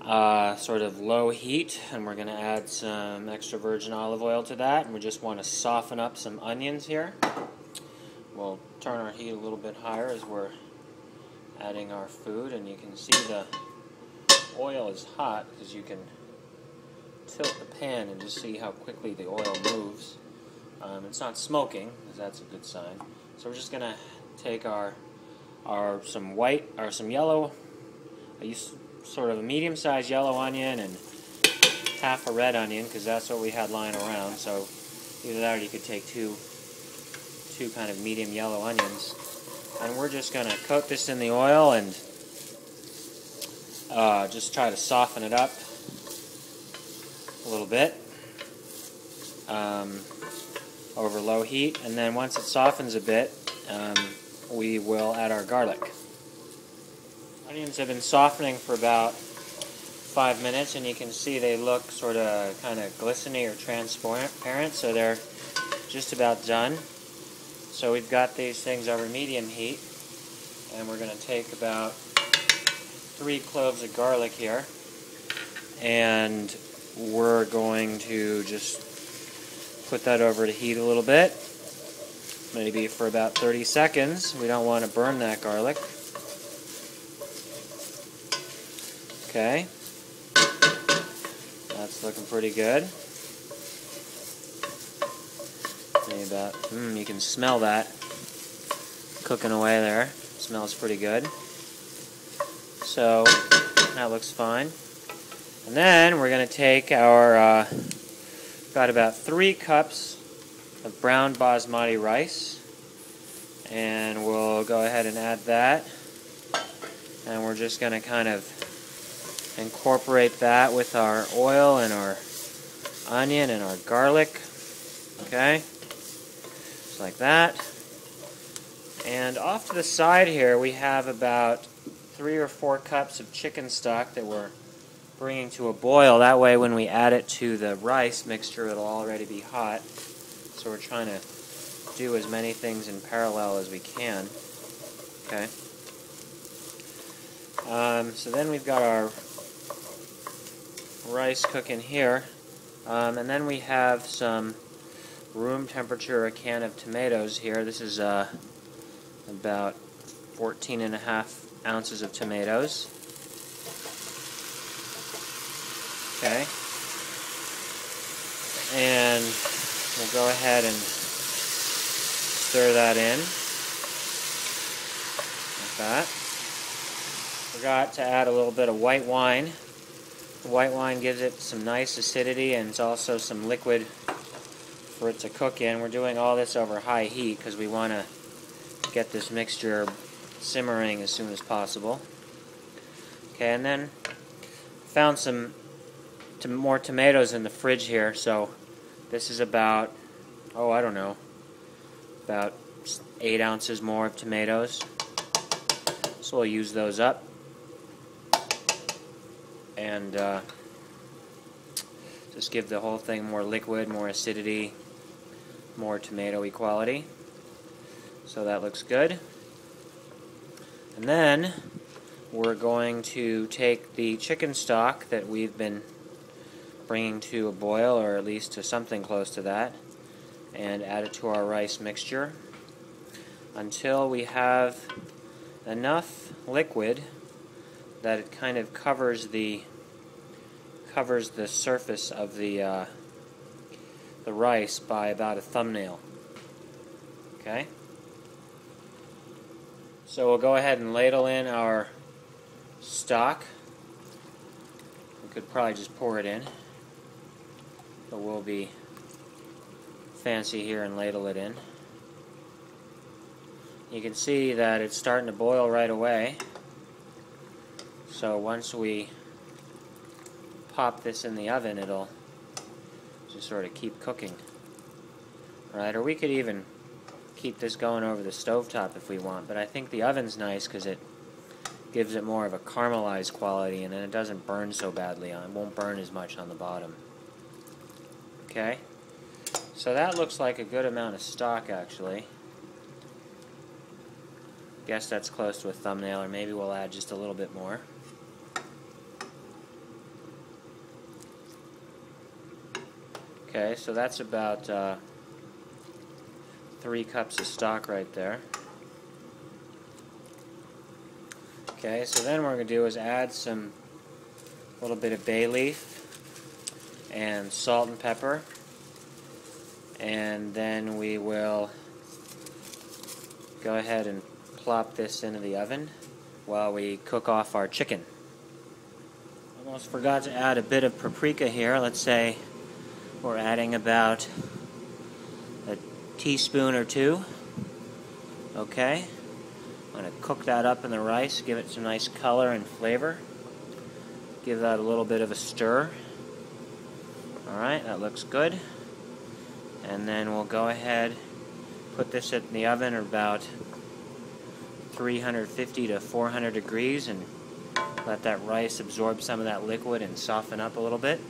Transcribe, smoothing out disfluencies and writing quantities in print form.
sort of low heat, and we're going to add some extra virgin olive oil to that, and we just want to soften up some onions here. We'll turn our heat a little bit higher as we're adding our food, and you can see the oil is hot because you can tilt the pan and just see how quickly the oil moves. It's not smoking, because that's a good sign. So we're just going to take some yellow, I use sort of a medium-sized yellow onion and half a red onion, because that's what we had lying around. So either that or you could take two kind of medium yellow onions. And we're just going to coat this in the oil and just try to soften it up a little bit over low heat. And then once it softens a bit, we will add our garlic. Onions have been softening for about 5 minutes, and you can see they look sort of kind of glistening or transparent, so they're just about done. So we've got these things over medium heat, and we're going to take about 3 cloves of garlic here, and we're going to just put that over to heat a little bit, maybe for about 30 seconds. We don't want to burn that garlic. Okay, that's looking pretty good. Maybe about, you can smell that cooking away there. Smells pretty good. So that looks fine. And then we're going to take our, got about 3 cups of brown basmati rice, and we'll go ahead and add that. And we're just going to kind of incorporate that with our oil and our onion and our garlic. Okay, just like that. And off to the side here we have about 3 or 4 cups of chicken stock that we're bringing to a boil. That way when we add it to the rice mixture, it'll already be hot. So we're trying to do as many things in parallel as we can. Okay. So then we've got our rice cooking here, and then we have some room temperature, a can of tomatoes here. This is about 14.5 ounces of tomatoes. Okay, and we'll go ahead and stir that in like that. Forgot to add a little bit of white wine. The white wine gives it some nice acidity, and it's also some liquid for it to cook in. We're doing all this over high heat because we want to get this mixture simmering as soon as possible. Okay, and then found some more tomatoes in the fridge here, so this is about, I don't know, about 8 ounces more of tomatoes. So we'll use those up and just give the whole thing more liquid, more acidity, more tomato-y quality. So that looks good. And then we're going to take the chicken stock that we've been bringing to a boil, or at least to something close to that, and add it to our rice mixture until we have enough liquid that it kind of covers the surface of the rice by about a thumbnail. Okay? So we'll go ahead and ladle in our stock. We could probably just pour it in, but we'll be fancy here and ladle it in. You can see that it's starting to boil right away. So once we pop this in the oven, it'll just sort of keep cooking. Right? Or we could even keep this going over the stovetop if we want, but I think the oven's nice because it gives it more of a caramelized quality, and then it doesn't burn so badly on it. Won't burn as much on the bottom. Okay? So that looks like a good amount of stock, actually. Guess that's close to a thumbnail, or maybe we'll add just a little bit more. Okay, so that's about 3 cups of stock right there. Okay, so then what we're going to do is add a little bit of bay leaf and salt and pepper, and then we will go ahead and plop this into the oven while we cook off our chicken. Almost forgot to add a bit of paprika here. Let's say we're adding about a teaspoon or 2. Okay, I'm going to cook that up in the rice, give it some nice color and flavor. Give that a little bit of a stir. Alright, that looks good. And then we'll go ahead, put this in the oven at about 350 to 400 degrees and let that rice absorb some of that liquid and soften up a little bit.